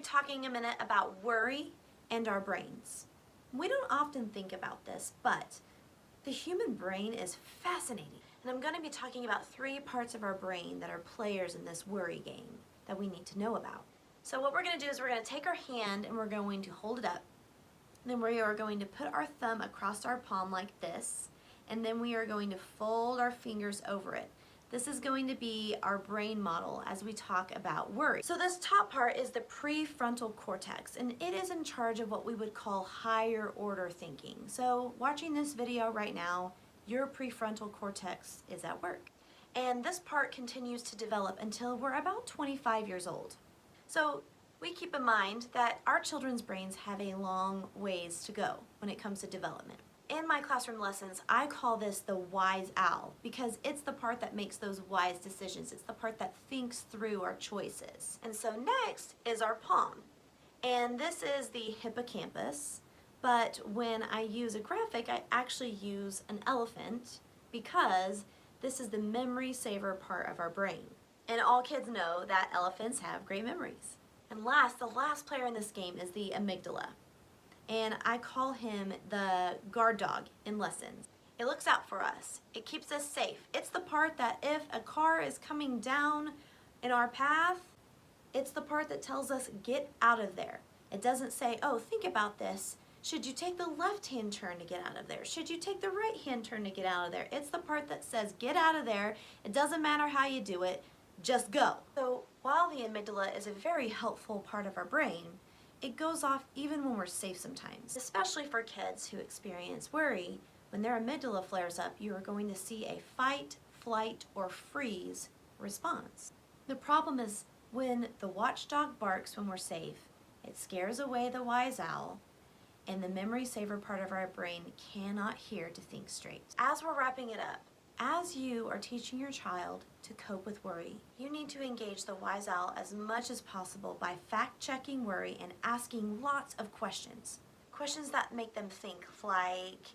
talking a minute about worry and our brains. We don't often think about this, but the human brain is fascinating. And I'm going to be talking about 3 parts of our brain that are players in this worry game that we need to know about. So what we're going to do is we're going to take our hand and we're going to hold it up. Then we are going to put our thumb across our palm like this, and then we are going to fold our fingers over it. This is going to be our brain model as we talk about worry. So this top part is the prefrontal cortex, and it is in charge of what we would call higher order thinking. So watching this video right now, your prefrontal cortex is at work. And this part continues to develop until we're about 25 years old. So we keep in mind that our children's brains have a long ways to go when it comes to development. In my classroom lessons, I call this the wise owl because it's the part that makes those wise decisions. It's the part that thinks through our choices. And so next is our palm. And this is the hippocampus, but when I use a graphic, I actually use an elephant because this is the memory saver part of our brain. And all kids know that elephants have great memories. And last, the last player in this game is the amygdala. And I call him the guard dog in lessons. It looks out for us. It keeps us safe. It's the part that if a car is coming down in our path, it's the part that tells us get out of there. It doesn't say, oh, think about this. Should you take the left-hand turn to get out of there? Should you take the right-hand turn to get out of there? It's the part that says get out of there. It doesn't matter how you do it. Just go. So while the amygdala is a very helpful part of our brain, it goes off even when we're safe sometimes. Especially for kids who experience worry, when their amygdala flares up, you are going to see a fight, flight, or freeze response. The problem is when the watchdog barks when we're safe, it scares away the wise owl, and the memory saver part of our brain cannot hear to think straight. As we're wrapping it up, as you are teaching your child to cope with worry, you need to engage the wise owl as much as possible by fact-checking worry and asking lots of questions. Questions that make them think, like,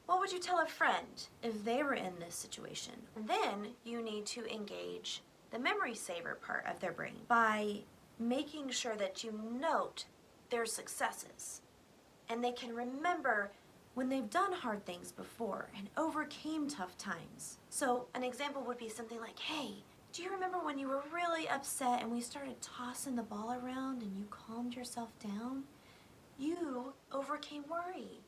what would you tell a friend if they were in this situation? And then you need to engage the memory saver part of their brain by making sure that you note their successes and they can remember when they've done hard things before and overcame tough times. So an example would be something like, hey, do you remember when you were really upset and we started tossing the ball around and you calmed yourself down? You overcame worry.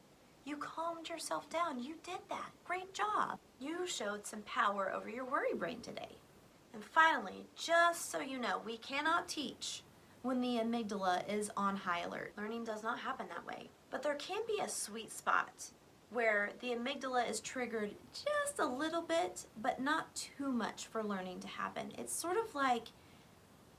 You calmed yourself down. You did that. Great job. You showed some power over your worry brain today. And finally, just so you know, we cannot teach when the amygdala is on high alert. Learning does not happen that way. But there can be a sweet spot where the amygdala is triggered just a little bit, but not too much for learning to happen. It's sort of like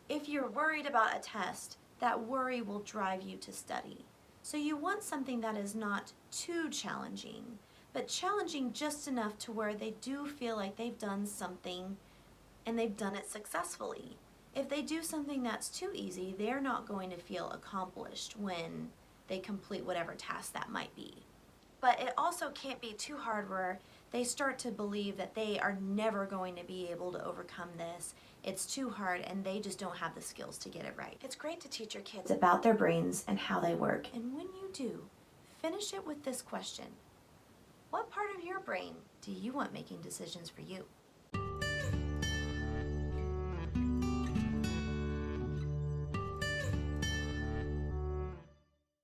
if you're worried about a test, that worry will drive you to study. So you want something that is not too challenging, but challenging just enough to where they do feel like they've done something and they've done it successfully. If they do something that's too easy, they're not going to feel accomplished when they complete whatever task that might be. But it also can't be too hard where they start to believe that they are never going to be able to overcome this. It's too hard and they just don't have the skills to get it right. It's great to teach your kids about their brains and how they work. And when you do, finish it with this question. What part of your brain do you want making decisions for you?